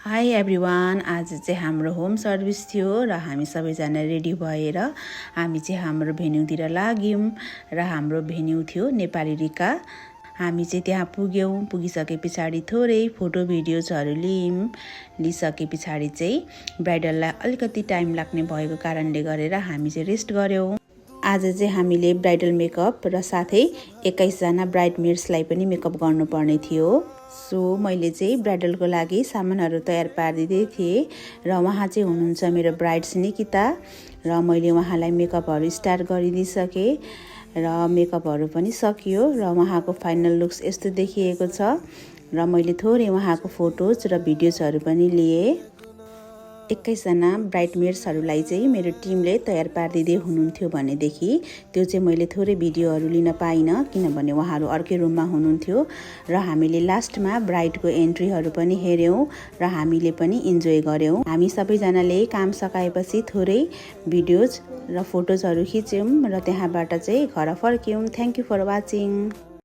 High everyone, आज चाहिँ हाम्रो होम सर्भिस थियो र हामी सबैजना रेडी भएर हामी चाहिँ हाम्रो भेन्यूतिर लाग्यौँ र हाम्रो भेन्यू थियो नेपाली रिका। हामी चाहिँ त्यहाँ पुगिसके पछाडि थोरै फोटो भिडियोजहरू लिइसके पछाडि चाहिँ ब्राइडललाई अलिकति टाइम लाग्ने भएको कारणले गरेर हामी चाहिँ रेस्ट गर्यौँ। आज चाहिँ हामीले ब्राइडल मेकअप र साथै 21 जना ब्राइडमेड्सलाई पनि मेकअप गर्नुपर्ने थियो। सो मैले चाहिँ ब्राइडलको लागि सामानहरू तयार पारिदिँदै थिएँ र उहाँ चाहिँ हुनुहुन्छ मेरो ब्राइड्स निकिता र मैले उहाँलाई मेकअपहरू स्टार्ट गरिदिइसकेँ र मेकअपहरू पनि सकियो र उहाँको फाइनल लुक्स यस्तो देखिएको छ र मैले थोरै उहाँको फोटोज र भिडियोजहरू पनि लिएँ। 21 जना ब्राइडमेड्सहरूलाई चाहिँ मेरो टिमले तयार पारिदिँदै हुनुहुन्थ्यो भनेदेखि त्यो चाहिँ मैले थोरै भिडियोहरू लिन पाइनँ किनभने उहाँहरू अर्कै रुममा हुनुहुन्थ्यो र हामीले लास्टमा ब्राइडको एन्ट्रीहरू पनि हेऱ्यौँ र हामीले पनि इन्जोय गर्यौँ। हामी सबैजनाले काम सकाएपछि थोरै भिडियोज र फोटोजहरू खिच्यौँ र त्यहाँबाट चाहिँ घर फर्क्यौँ। Thank you for watching.